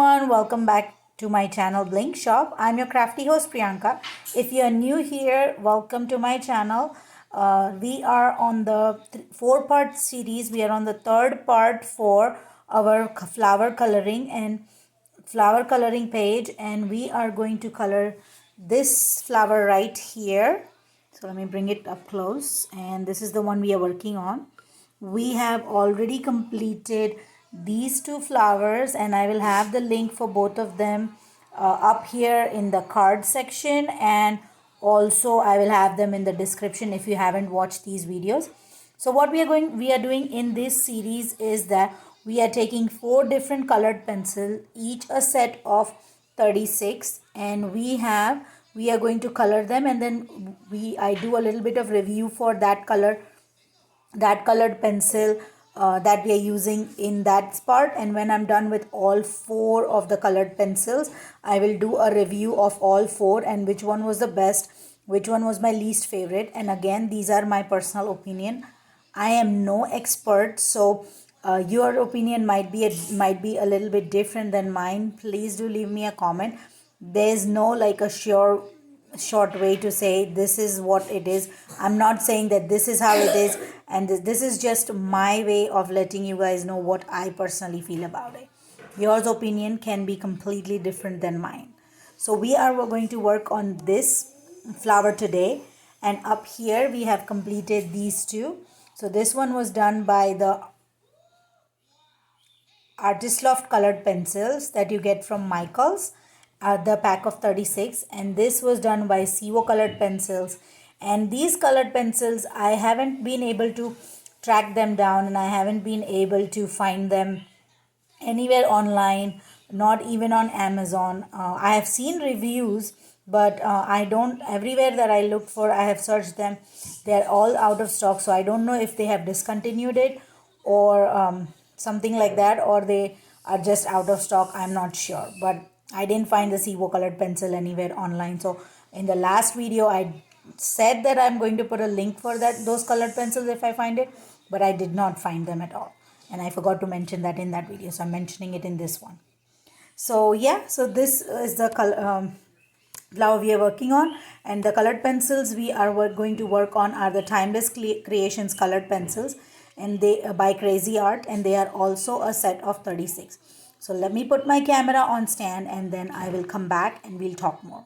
everyone, welcome back to my channel Blink Shop. I'm your crafty host Priyanka. If you are new here, welcome to my channel. We are on the four-part series. We are on the third part for our flower coloring page, and we are going to color this flower right here. So let me bring it up close, and this is the one we are working on. We have already completed these two flowers, and I will have the link for both of them up here in the card section, and also I will have them in the description if you haven't watched these videos. So what we are doing in this series is that we are taking 4 different colored pencils, each a set of 36, and we are going to color them, and then I do a little bit of review for that colored pencil that we are using in that part. And when I'm done with all 4 of the colored pencils, I will do a review of all 4 and which one was the best, which one was my least favorite. And again, these are my personal opinion. I am no expert, so your opinion might be a little bit different than mine. Please do leave me a comment. There's no like a short way to say this is what it is. I'm not saying that this is how it is, and this is just my way of letting you guys know what I personally feel about it. Yours opinion can be completely different than mine. So we are going to work on this flower today, and up here we have completed these two. So this one was done by the Artist Loft colored pencils that you get from Michaels, the pack of 36, and this was done by CO colored pencils. And these colored pencils, I haven't been able to track them down, and I haven't been able to find them anywhere online, not even on Amazon. I have seen reviews, but I don't, everywhere that I looked for, I have searched them, they're all out of stock. So I don't know if they have discontinued it or something like that, or they are just out of stock. I'm not sure, but I didn't find the CO colored pencil anywhere online. So in the last video, I said that I'm going to put a link for those colored pencils if I find it, but I did not find them at all, and I forgot to mention that in that video, so I'm mentioning it in this one. So yeah, so this is the flower we are working on, and the colored pencils we are going to work on are the Timeless Creations colored pencils, and they by cra-z-art, and they are also a set of 36. So let me put my camera on stand, and then I will come back and we'll talk more.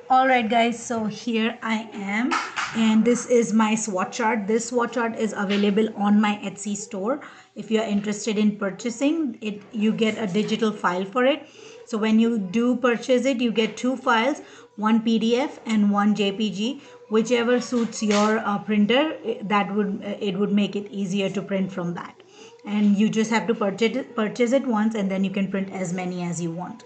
Alright guys, so here I am, and this is my swatch art. This swatch art is available on my Etsy store. If you are interested in purchasing it, you get a digital file for it. So when you do purchase it, you get 2 files, one PDF and one JPG, whichever suits your printer. It would make it easier to print from that, and you just have to purchase it once, and then you can print as many as you want.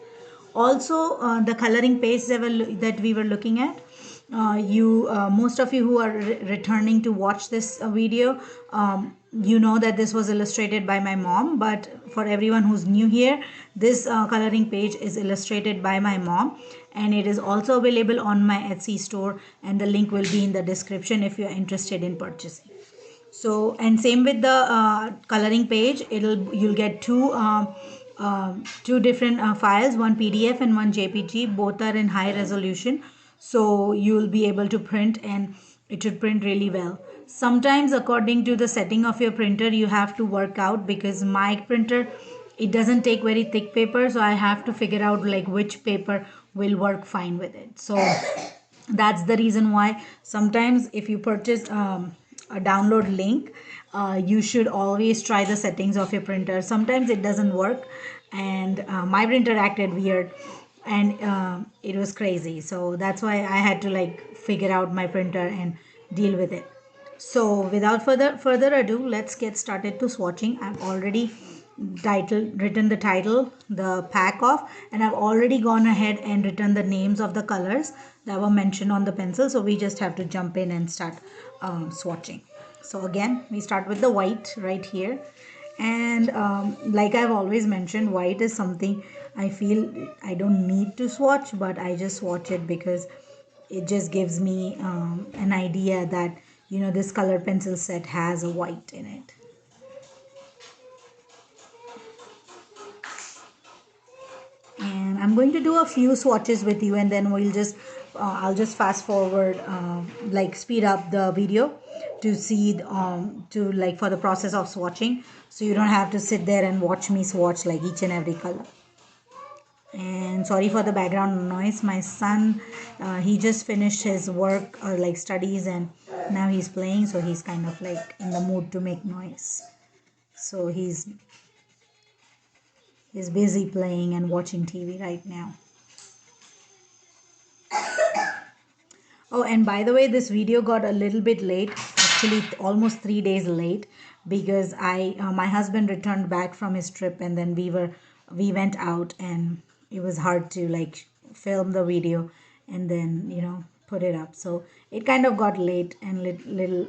Also, the coloring page that we were looking at, most of you who are returning to watch this video, you know that this was illustrated by my mom, but for everyone who's new here, this coloring page is illustrated by my mom, and it is also available on my Etsy store, and the link will be in the description if you are interested in purchasing. So, and same with the coloring page, you'll get two different files, one PDF and one JPG. Both are in high resolution, so you'll be able to print, and it should print really well. Sometimes according to the setting of your printer, you have to work out, because my printer, it doesn't take very thick paper, so I have to figure out like which paper will work fine with it. So that's the reason why sometimes if you purchase a download link, you should always try the settings of your printer. Sometimes it doesn't work, and my printer acted weird, and it was crazy, so that's why I had to like figure out my printer and deal with it. So without further ado, let's get started to swatching. I've already written the title, the pack off, and I've already gone ahead and written the names of the colors that were mentioned on the pencil. So we just have to jump in and start swatching. So again, we start with the white right here, and like I've always mentioned, white is something I feel I don't need to swatch, but I just swatch it because it just gives me an idea that, you know, this color pencil set has a white in it. I'm going to do a few swatches with you, and then we'll just I'll just fast forward, like speed up the video to see to like for the process of swatching, so you don't have to sit there and watch me swatch like each and every color. And sorry for the background noise. My son, he just finished his work or like studies, and now he's playing, so he's kind of like in the mood to make noise. So he's busy playing and watching TV right now. Oh, and by the way, this video got a little bit late, actually almost 3 days late, because my husband returned back from his trip, and then we went out, and it was hard to like film the video and then put it up. So it kind of got late and little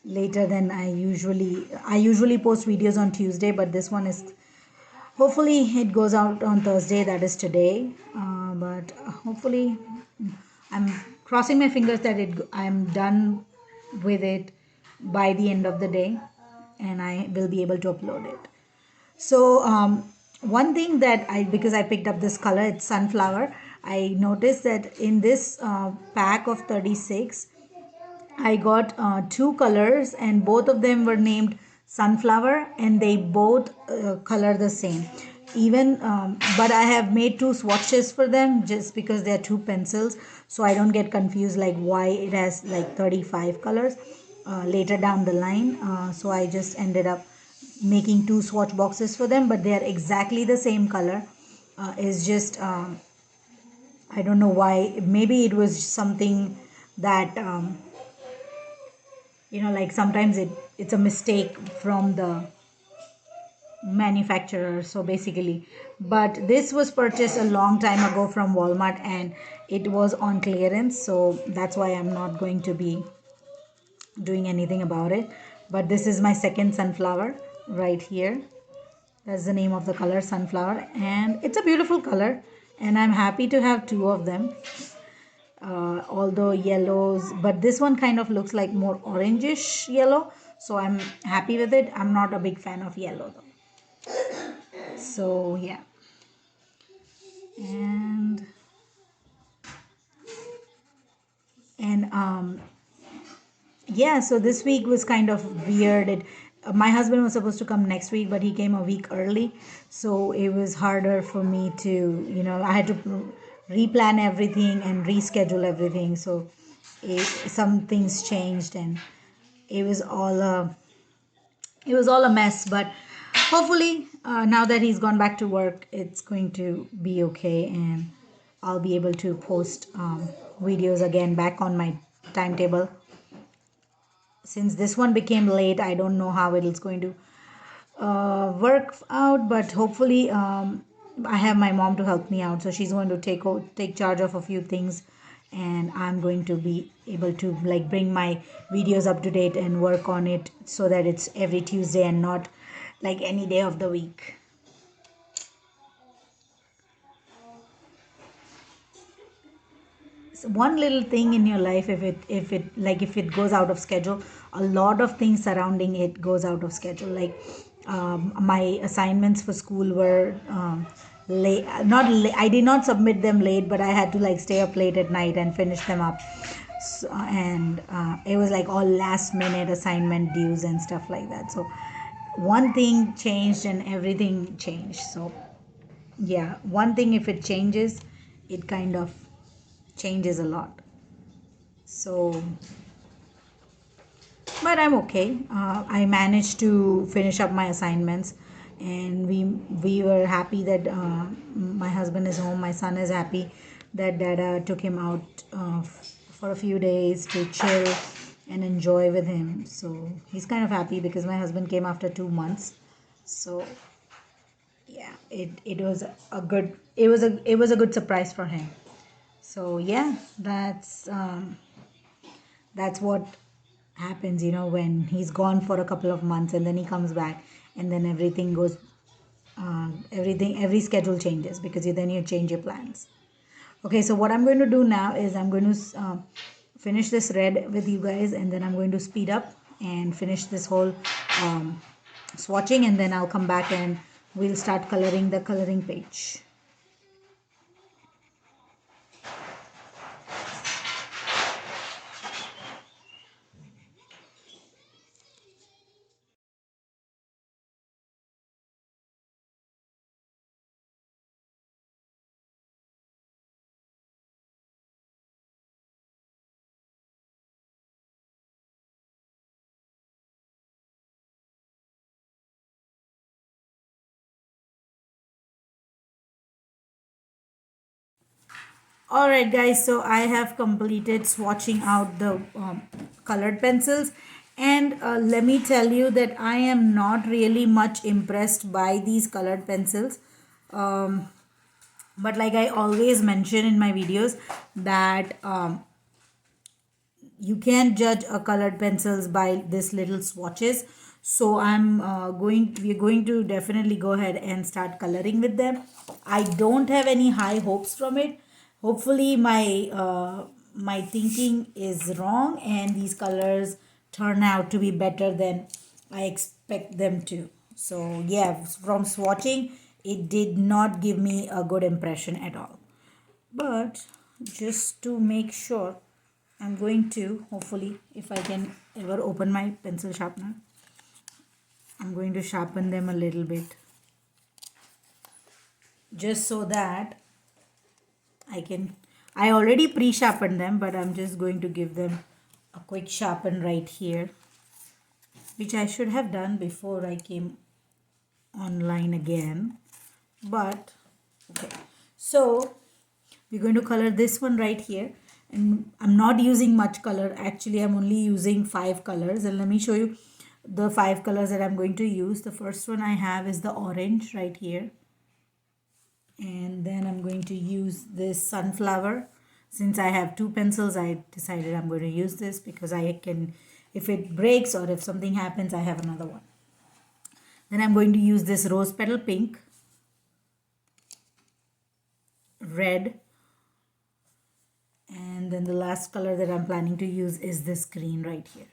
later than I usually post videos on Tuesday, but this one is hopefully it goes out on Thursday, that is today. But hopefully I'm crossing my fingers that I'm done with it by the end of the day, and I will be able to upload it. So one thing that because I picked up this color, it's sunflower. I noticed that in this pack of 36, I got two colors, and both of them were named sunflower, and they both color the same. Even but I have made two swatches for them just because they are two pencils, so I don't get confused like why it has like 35 colors later down the line. So I just ended up making two swatch boxes for them, but they are exactly the same color. It's just I don't know why. Maybe it was something that like sometimes it's a mistake from the manufacturer. So basically, but this was purchased a long time ago from Walmart, and it was on clearance, so that's why I'm not going to be doing anything about it. But this is my second sunflower right here. That's the name of the color, sunflower, and it's a beautiful color, and I'm happy to have two of them. Although yellows, but this one kind of looks like more orangish yellow, so I'm happy with it. I'm not a big fan of yellow though. So yeah, and yeah, so this week was kind of weird. My husband was supposed to come next week, but he came a week early, so it was harder for me to, I had to replan everything and reschedule everything. So some things changed, and it was all a mess. But hopefully, now that he's gone back to work, it's going to be okay, and I'll be able to post videos again back on my timetable. Since this one became late, I don't know how it is going to work out, but hopefully I have my mom to help me out, so she's going to take charge of a few things, and I'm going to be able to like bring my videos up to date and work on it so that it's every Tuesday and not like any day of the week. One little thing in your life, if it goes out of schedule, a lot of things surrounding it goes out of schedule. Like my assignments for school were late, not late, I did not submit them late, but I had to like stay up late at night and finish them up. So, and it was like all last minute assignment dues and stuff like that. So one thing changed and everything changed. So yeah, one thing, if it changes, it kind of changes a lot. So but I'm okay. I managed to finish up my assignments, and we were happy that my husband is home. My son is happy that Dada took him out for a few days to chill and enjoy with him. So he's kind of happy because my husband came after 2 months. So yeah, it was a good it was a good surprise for him. So yeah, that's what happens, when he's gone for a couple of months and then he comes back, and then everything goes every schedule changes because then you change your plans. Okay, so what I'm going to do now is I'm going to finish this red with you guys, and then I'm going to speed up and finish this whole swatching, and then I'll come back and we'll start coloring the coloring page. Alright guys, so I have completed swatching out the colored pencils, and let me tell you that I am not really much impressed by these colored pencils. But like I always mention in my videos that you can't judge a colored pencils by this little swatches. So we're going to definitely go ahead and start coloring with them. I don't have any high hopes from it. Hopefully my thinking is wrong and these colors turn out to be better than I expect them to. So yeah, from swatching, it did not give me a good impression at all. But just to make sure, I'm going to, hopefully, if I can ever open my pencil sharpener, I'm going to sharpen them a little bit, just so that I already pre-sharpened them, but I'm just going to give them a quick sharpen right here, which I should have done before I came online again. But okay, so we're going to color this one right here, and I'm not using much color. Actually, I'm only using 5 colors, and let me show you the 5 colors that I'm going to use. The first one I have is the orange right here, and then I'm going to use this sunflower. Since I have 2 pencils, I decided I'm going to use this because I can, if it breaks or if something happens, I have another one. Then I'm going to use this rose petal pink, red, and then the last color that I'm planning to use is this green right here.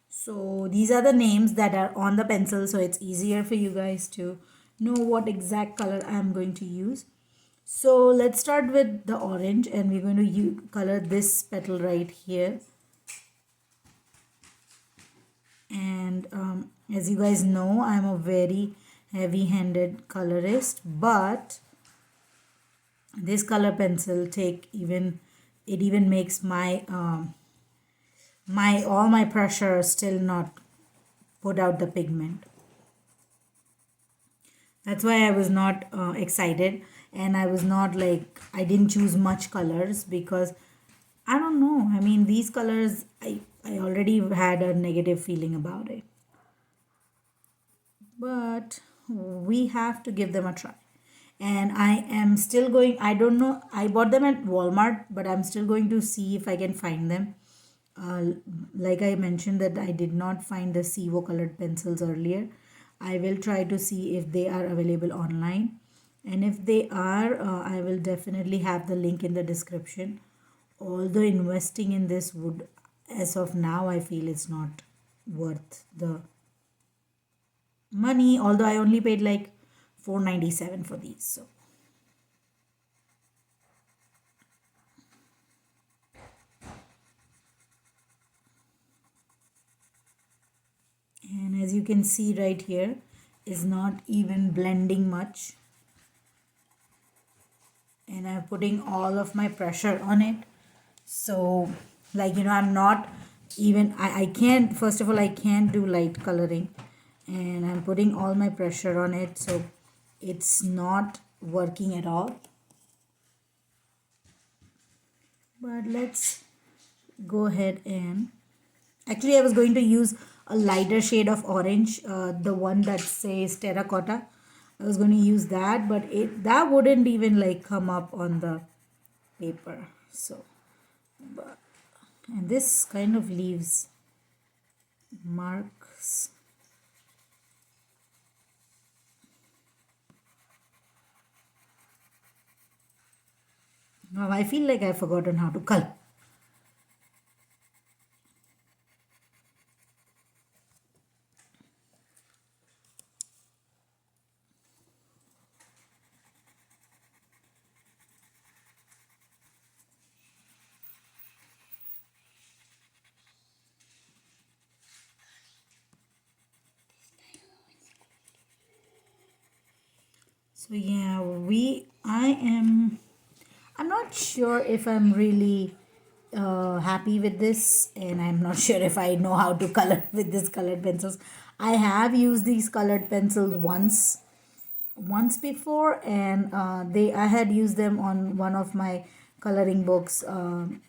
So these are the names that are on the pencil, so it's easier for you guys to know what exact color I'm going to use. So let's start with the orange, and we're going to color this petal right here. And as you guys know, I'm a very heavy-handed colorist, but this color pencil even makes my all my pressure still not put out the pigment. That's why I was not excited, and I was not like, I didn't choose much colors because I don't know. I mean, these colors, I already had a negative feeling about it. But we have to give them a try. And I am still going, I don't know, I bought them at Walmart, but I'm still going to see if I can find them. Like I mentioned that I did not find the Sivo colored pencils earlier. I will try to see if they are available online. And if they are, I will definitely have the link in the description. Although investing in this would, as of now, I feel it's not worth the money, although I only paid like $4.97 for these. So and as you can see right here, is not even blending much, and I'm putting all of my pressure on it. So like, I'm not even, I can't, first of all, I can't do light coloring, and I'm putting all my pressure on it, so it's not working at all. But let's go ahead and, actually I was going to use a lighter shade of orange, the one that says terracotta. I was going to use that, but that wouldn't even like come up on the paper. So and this kind of leaves marks. Now I feel like I've forgotten how to color. So yeah, I'm not sure if I'm really happy with this, and I'm not sure if I know how to color with this colored pencils. I have used these colored pencils once before, and they I had used them on one of my coloring books, when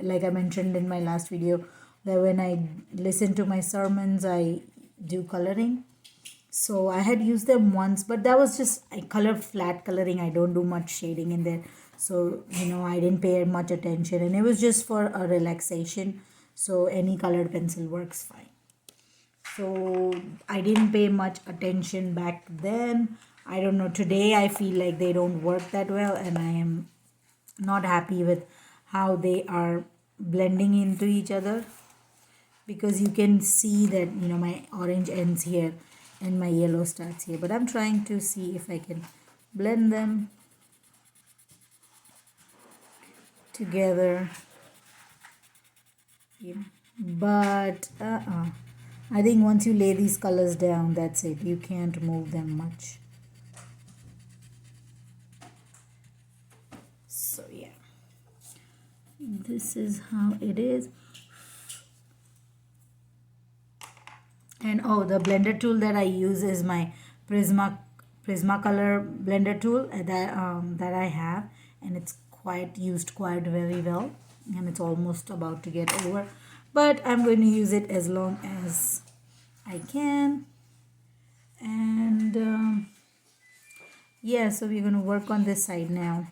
like I mentioned in my last video, that when I listen to my sermons I do coloring. So I had used them once, but that was just I color flat coloring. I don't do much shading in there. So, I didn't pay much attention, and it was just for a relaxation. So any colored pencil works fine. So I didn't pay much attention back then. I don't know. Today I feel like they don't work that well, and I am not happy with how they are blending into each other, because you can see that my orange ends here and my yellow starts here, but I'm trying to see if I can blend them together. Yeah. But I think once you lay these colors down, that's it, you can't move them much. So yeah, this is how it is. And oh, the blender tool that I use is my Prismacolor blender tool that I have, and it's quite used quite very well, and it's almost about to get over, but I'm going to use it as long as I can. And yeah, so we're going to work on this side now.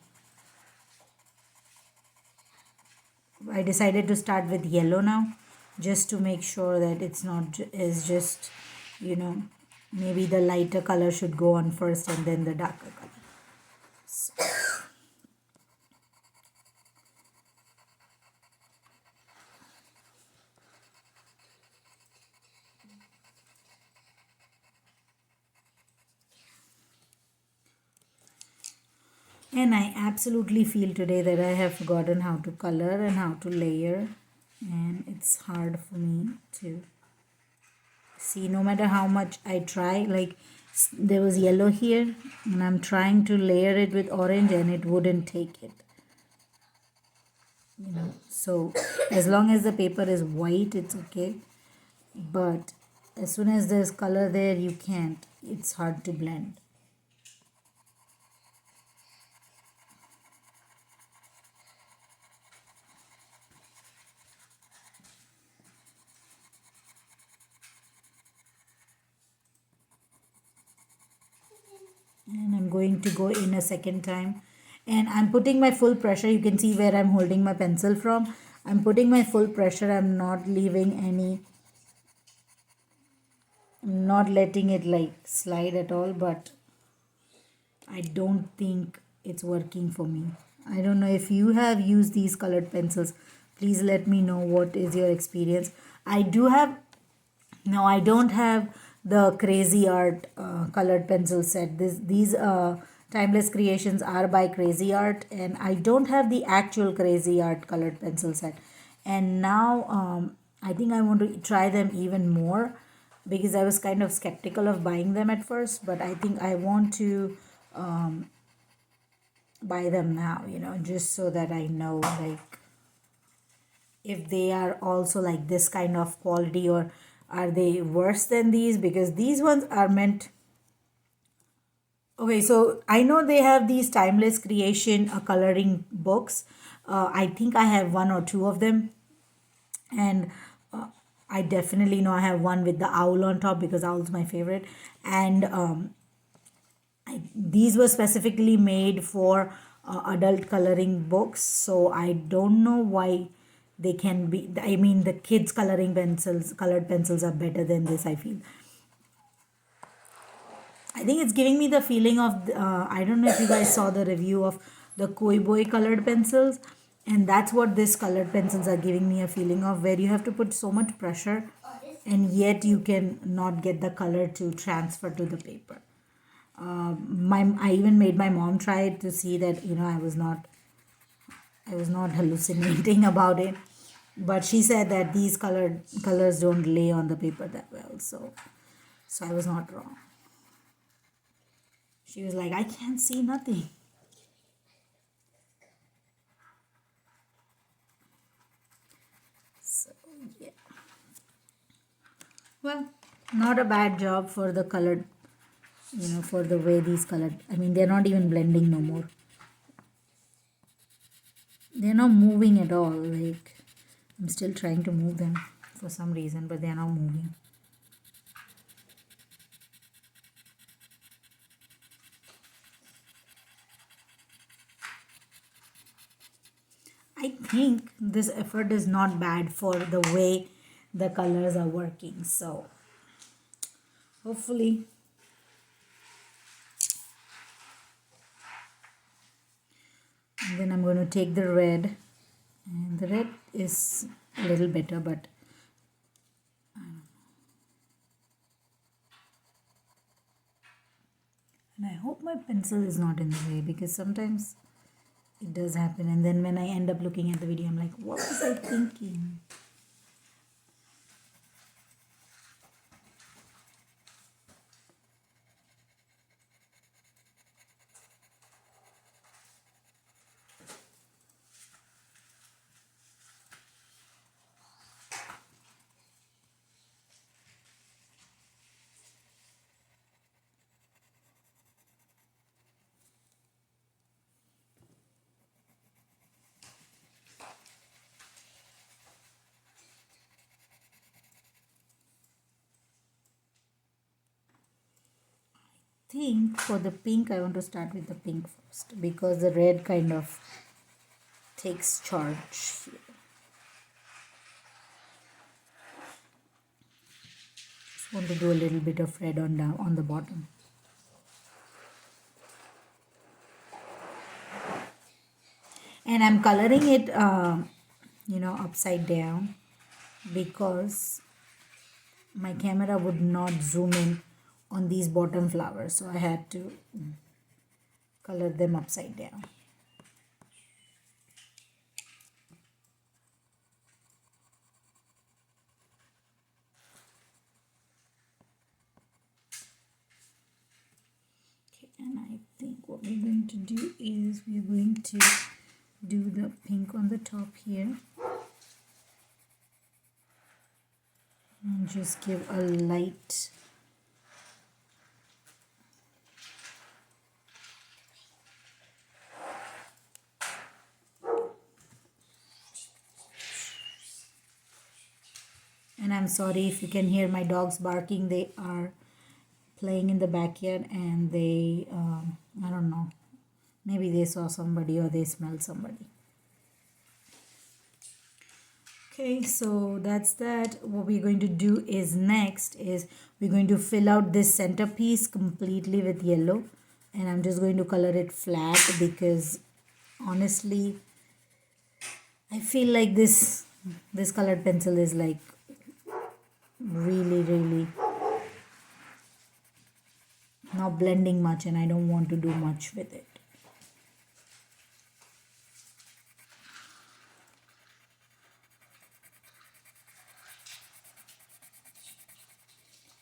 I decided to start with yellow now, just to make sure that it's not is just, maybe the lighter color should go on first and then the darker color. So. And I absolutely feel today that I have forgotten how to color and how to layer, and it's hard for me to see. No matter how much I try, like there was yellow here and I'm trying to layer it with orange and it wouldn't take it. So as long as the paper is white, it's okay, but as soon as there's color there, you can't. It's hard to blend. And I'm going to go in a second time, and I'm putting my full pressure. You can see where I'm holding my pencil from. I'm putting my full pressure. I'm not leaving any, I'm not letting it like slide at all, but I don't think it's working for me. I don't know if you have used these colored pencils. Please let me know what is your experience. I do have, no, I don't have the cra-z-art colored pencil set. These timeless creations are by cra-z-art, and I don't have the actual cra-z-art colored pencil set. And now I think I want to try them even more, because I was kind of skeptical of buying them at first, but I think I want to buy them now, just so that I know, like, if they are also like this kind of quality, or are they worse than these, because these ones are meant. Okay, so I know they have these timeless creation coloring books. I think I have one or two of them, and I definitely know I have one with the owl on top, because owl's my favorite. And these were specifically made for adult coloring books, so I don't know why they can be. I mean, the kids colored pencils are better than this, I feel. I think it's giving me the feeling of I don't know if you guys saw the review of the Koi Boy colored pencils, and that's what this colored pencils are giving me a feeling of, where you have to put so much pressure and yet you can not get the color to transfer to the paper. I even made my mom try it to see that I was not hallucinating about it, but she said that these colors don't lay on the paper that well, so I was not wrong. She was like, I can't see nothing. So yeah. Well, not a bad job for the colored, for the way these colored. I mean, they're not even blending no more. They're not moving at all. Like, I'm still trying to move them for some reason, but they're not moving. I think this effort is not bad for the way the colors are working. So hopefully and then I'm going to take the red, and the red is a little better, but and I hope my pencil is not in the way, because sometimes it does happen, and then when I end up looking at the video I'm like, what was I thinking? Think for the pink I want to start with the pink first, because the red kind of takes charge here. Just want to do a little bit of red on the bottom. And I'm coloring it upside down, because my camera would not zoom in on these bottom flowers, so I had to color them upside down. Okay, and I think what we're going to do is we're going to do the pink on the top here and just give a light and I'm sorry if you can hear my dogs barking. They are playing in the backyard, and they I don't know, maybe they saw somebody or they smelled somebody. Okay, so that's that. What we're going to do is next is we're going to fill out this centerpiece completely with yellow, and I'm just going to color it flat, because honestly I feel like this colored pencil is like really not blending much, and I don't want to do much with it.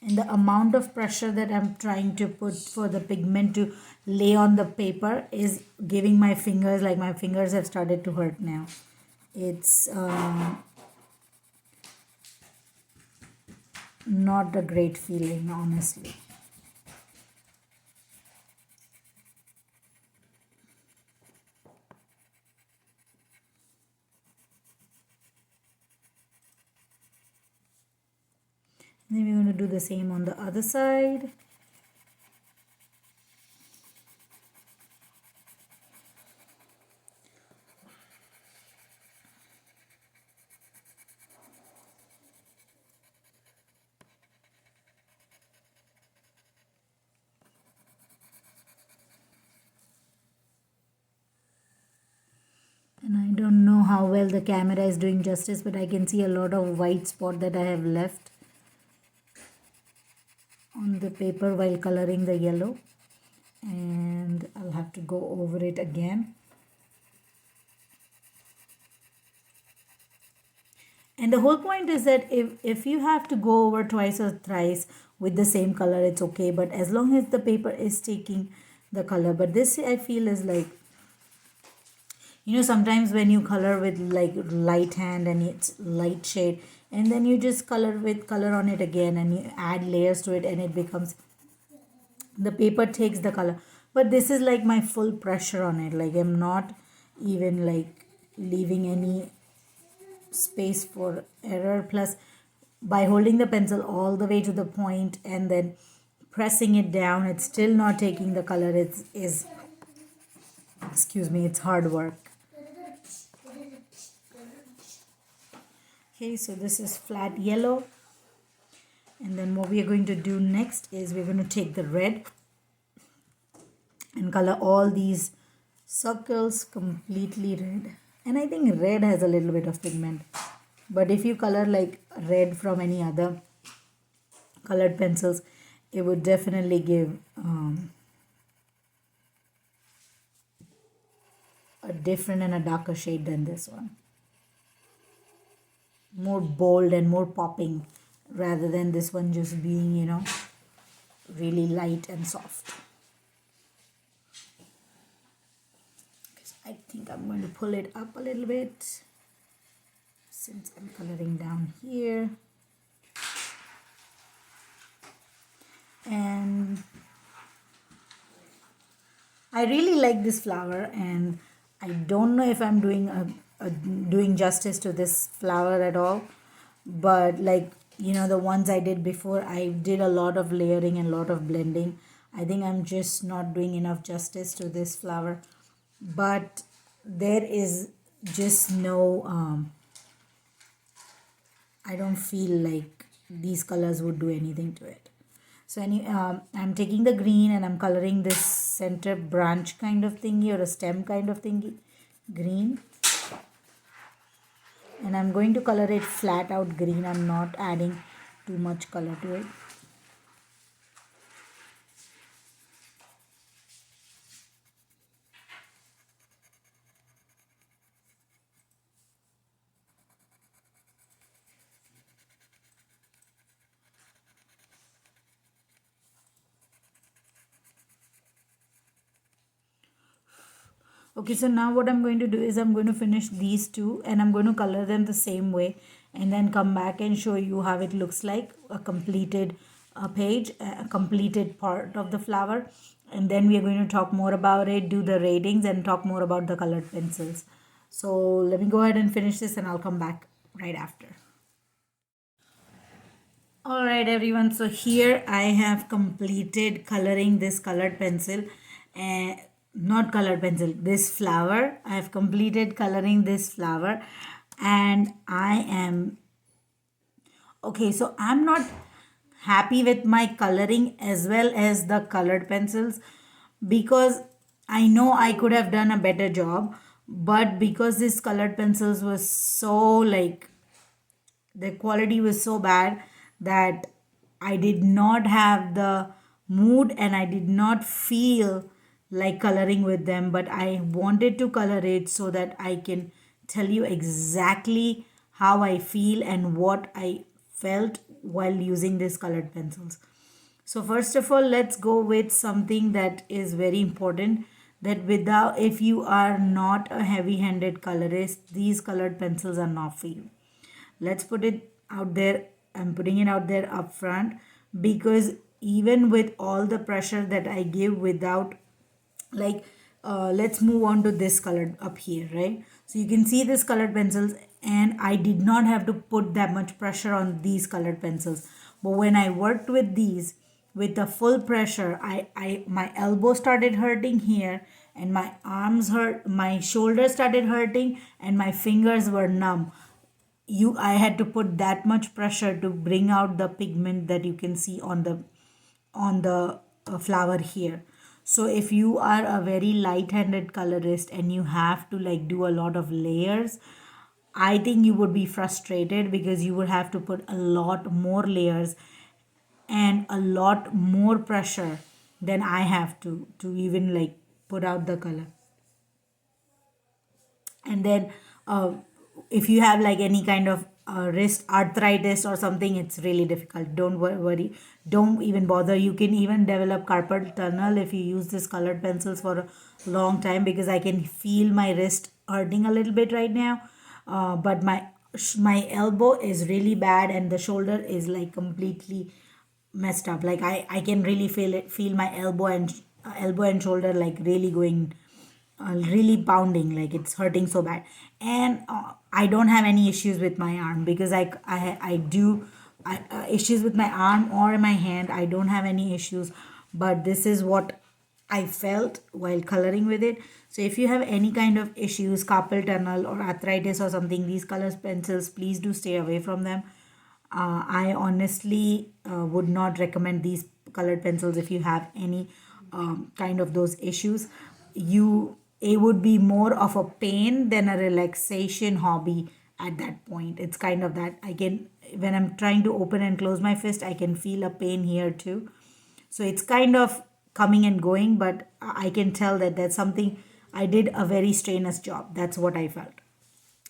And the amount of pressure that I'm trying to put for the pigment to lay on the paper is giving my fingers, like my fingers have started to hurt now. It's not a great feeling, honestly. Then we're going to do the same on the other side. And I don't know how well the camera is doing justice, but I can see a lot of white spot that I have left on the paper while coloring the yellow, and I'll have to go over it again. And the whole point is that if you have to go over twice or thrice with the same color, it's okay, but as long as the paper is taking the color. But this I feel is like, sometimes when you color with like light hand and it's light shade, and then you just color with color on it again and you add layers to it, and it becomes, the paper takes the color. But this is like my full pressure on it, like I'm not even like leaving any space for error. Plus, by holding the pencil all the way to the point and then pressing it down, it's still not taking the color. It's is excuse me, it's hard work. Okay, so this is flat yellow, and then what we are going to do next is we're going to take the red and color all these circles completely red. And I think red has a little bit of pigment, but if you color like red from any other colored pencils, it would definitely give a different and a darker shade than this one. More bold and more popping, rather than this one just being, really light and soft. I think I'm going to pull it up a little bit since I'm coloring down here. And I really like this flower, and I don't know if I'm doing justice to this flower at all, but like, the ones I did before, I did a lot of layering and a lot of blending. I think I'm just not doing enough justice to this flower, but there is just no I don't feel like these colors would do anything to it. So I'm taking the green and I'm coloring this center branch kind of thingy, or a stem kind of thingy, green. And I'm going to color it flat out green. I'm not adding too much color to it. Okay, so now what I'm going to do is I'm going to finish these two and I'm going to color them the same way, and then come back and show you how it looks like a completed page, a completed part of the flower. And then we are going to talk more about it, do the ratings, and talk more about the colored pencils. So let me go ahead and finish this and I'll come back right after. All right, everyone. So here I have completed coloring this colored pencil, and not colored pencil, this flower. I have completed coloring this flower, and I am okay. So I'm not happy with my coloring as well as the colored pencils, because I know I could have done a better job, but because these colored pencils was so like, the quality was so bad that I did not have the mood and I did not feel like coloring with them. But I wanted to color it so that I can tell you exactly how I feel and what I felt while using these colored pencils. So first of all, let's go with something that is very important, that without, if you are not a heavy-handed colorist, these colored pencils are not for you. Let's put it out there. I'm putting it out there up front, because even with all the pressure that I give without like let's move on to this color up here, right? So you can see this colored pencils, and I did not have to put that much pressure on these colored pencils. But when I worked with these with the full pressure, I my elbow started hurting here, and my arms hurt, my shoulders started hurting, and my fingers were numb. I had to put that much pressure to bring out the pigment that you can see on the flower here. So if you are a very light-handed colorist and you have to like do a lot of layers, I think you would be frustrated, because you would have to put a lot more layers and a lot more pressure than I have to even like put out the color. And then if you have like any kind of wrist arthritis or something, it's really difficult. Don't worry, don't even bother. You can even develop carpal tunnel if you use this colored pencils for a long time, because I can feel my wrist hurting a little bit right now. But my elbow is really bad, and the shoulder is like completely messed up. Like I can really feel my elbow and shoulder like really going, really pounding, like it's hurting so bad. And I don't have any issues with my arm, because I do issues with my arm or my hand. I don't have any issues, but this is what I felt while coloring with it. So if you have any kind of issues, carpal tunnel or arthritis or something, these color pencils, please do stay away from them. I honestly would not recommend these colored pencils if you have any kind of those issues. It would be more of a pain than a relaxation hobby at that point. It's kind of that I can, when I'm trying to open and close my fist, I can feel a pain here too. So it's kind of coming and going, but I can tell that that's something I did a very strenuous job. That's what I felt.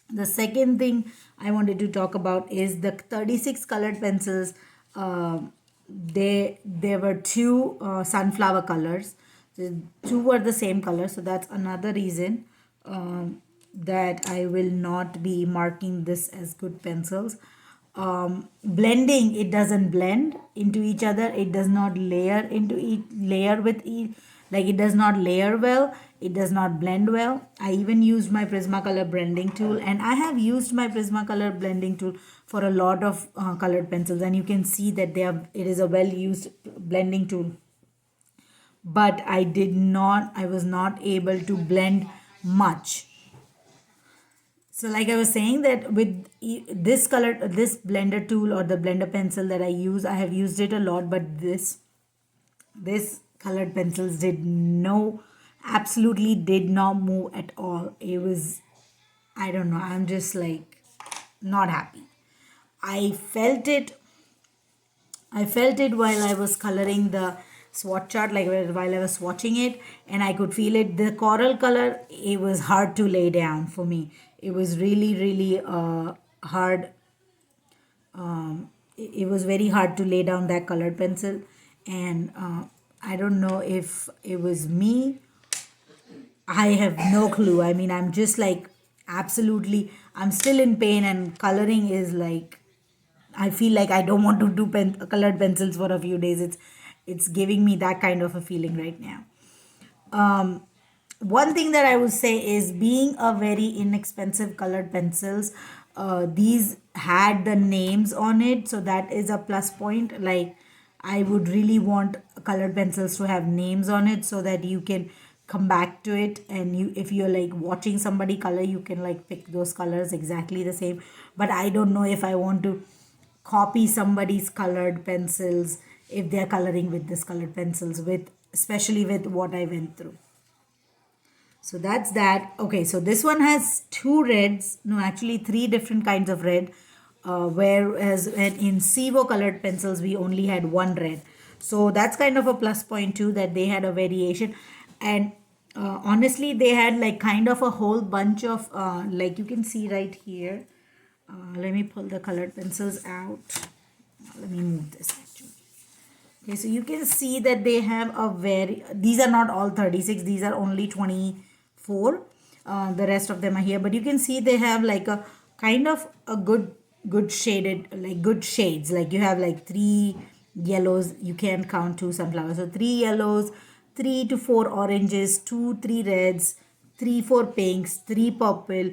The second thing I wanted to talk about is the 36 colored pencils. There were two sunflower colors. The two were the same color, so that's another reason that I will not be marking this as good pencils. Blending, it doesn't blend into each other. It does not layer into each layer with each, like it does not layer well. It does not blend well. I even used my Prismacolor blending tool, and I have used my Prismacolor blending tool for a lot of colored pencils, and you can see that it is a well used blending tool. But I was not able to blend much. So like I was saying, that with this blender tool or the blender pencil that I use, I have used it a lot, but this colored pencils absolutely did not move at all. It was, I don't know, I'm just like not happy. I felt it while I was coloring the swatch chart, like while I was swatching it, and I could feel it. The coral color, it was hard to lay down for me. It was really, really hard. It was very hard to lay down that colored pencil, and I don't know if it was me. I have no clue. I mean, I'm just like absolutely, I'm still in pain, and coloring is like, I feel like I don't want to do colored pencils for a few days. It's giving me that kind of a feeling right now. One thing that I would say is, being a very inexpensive colored pencils, these had the names on it, so that is a plus point. Like, I would really want colored pencils to have names on it, so that you can come back to it, and if you're like watching somebody color, you can like pick those colors exactly the same. But I don't know if I want to copy somebody's colored pencils if they're coloring with this colored pencils, especially with what I went through. So that's that. Okay, so this one has two reds, no, actually three different kinds of red, whereas in Sivo colored pencils we only had one red. So that's kind of a plus point too, that they had a variation. And honestly, they had like kind of a whole bunch of like you can see right here. Let me pull the colored pencils out. Let me move this actually. Okay, so you can see that they have these are not all 36, these are only 24. The rest of them are here, but you can see they have like a kind of a good shaded, like good shades. Like you have like three yellows, you can count two sunflowers. So three yellows, 3 to 4 oranges, 2-3 reds, 3-4 pinks, 3 purple,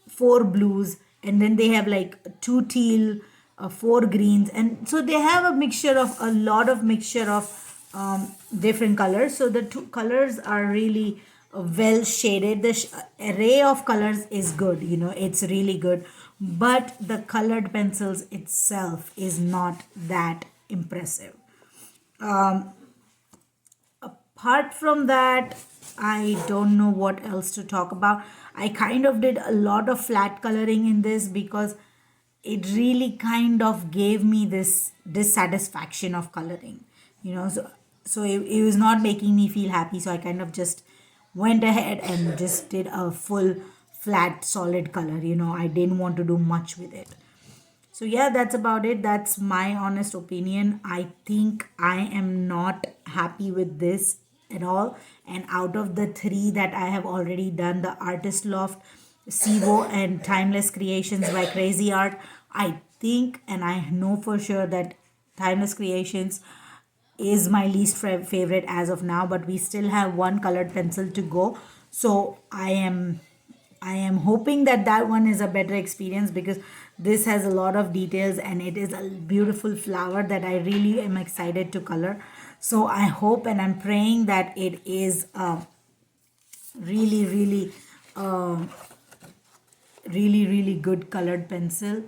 4 blues, and then they have like 2 teal, 4 greens, and so they have a lot of mixture of different colors. So the two colors are really well shaded. The array of colors is good, it's really good, but the colored pencils itself is not that impressive. Apart from that, I don't know what else to talk about. I kind of did a lot of flat coloring in this, because it really kind of gave me this dissatisfaction of coloring, so it was not making me feel happy. So I kind of just went ahead and just did a full flat solid color. I didn't want to do much with it. So yeah, that's about it. That's my honest opinion. I think I am not happy with this at all. And out of the three that I have already done, the Artist Loft, Sivo, and Timeless Creations by cra-z-art, I think and I know for sure that Timeless Creations is my least favorite as of now, but we still have one colored pencil to go. So I am hoping that that one is a better experience, because this has a lot of details and it is a beautiful flower that I really am excited to color. So I hope and I'm praying that it is really really uh, really good colored pencil,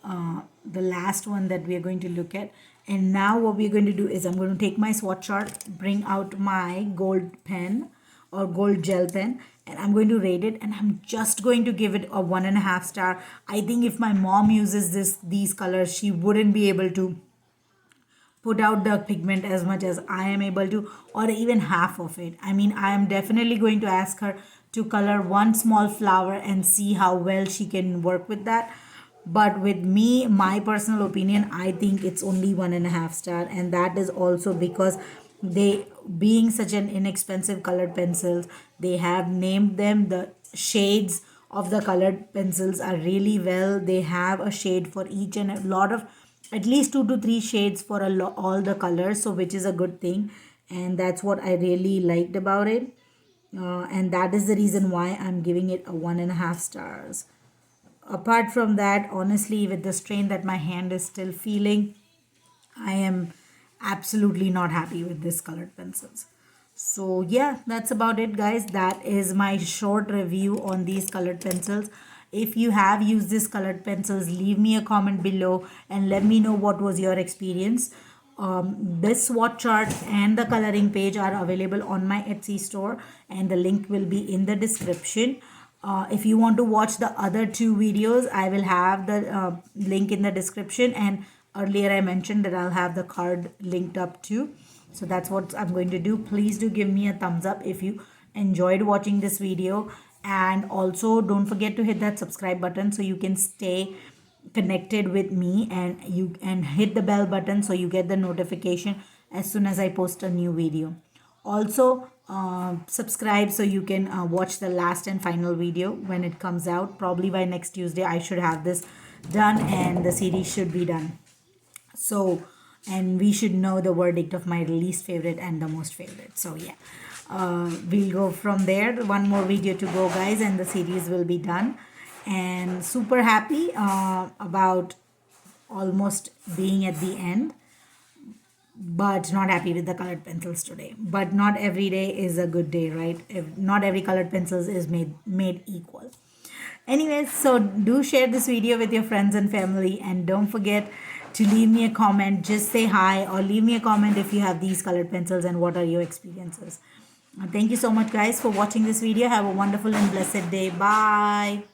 the last one that we are going to look at. And now what we're going to do is I'm going to take my swatch chart, bring out my gold pen or gold gel pen, and I'm going to rate it, and I'm just going to give it a 1.5 star. I think if my mom uses these colors, she wouldn't be able to put out the pigment as much as I am able to, or even half of it. I mean, I am definitely going to ask her to color one small flower and see how well she can work with that. But with me, my personal opinion, I think it's only 1.5 star, and that is also because they, being such an inexpensive colored pencils, they have named them, the shades of the colored pencils are really well. They have a shade for each, and a lot of, at least 2 to 3 shades for all the colors, so which is a good thing. And that's what I really liked about it, and that is the reason why I'm giving it a 1.5 stars. Apart from that, honestly, with the strain that my hand is still feeling, I am absolutely not happy with this colored pencils. So yeah, that's about it, guys. That is my short review on these colored pencils. If you have used these colored pencils, leave me a comment below and let me know what was your experience. This swatch chart and the coloring page are available on my Etsy store, and the link will be in the description. If you want to watch the other two videos, I will have the link in the description, and earlier I mentioned that I'll have the card linked up too. So that's what I'm going to do. Please do give me a thumbs up if you enjoyed watching this video, and also don't forget to hit that subscribe button so you can stay connected with me, and hit the bell button so you get the notification as soon as I post a new video. Also, subscribe so you can watch the last and final video when it comes out. Probably by next Tuesday I should have this done and the series should be done. So, and we should know the verdict of my least favorite and the most favorite. So yeah, we'll go from there. One more video to go, guys, and the series will be done. And super happy about almost being at the end, but not happy with the colored pencils today. But not every day is a good day, right? Not every colored pencils is made equal. Anyways, so do share this video with your friends and family, and don't forget to leave me a comment. Just say hi or leave me a comment if you have these colored pencils and what are your experiences. Thank you so much, guys, for watching this video. Have a wonderful and blessed day. Bye.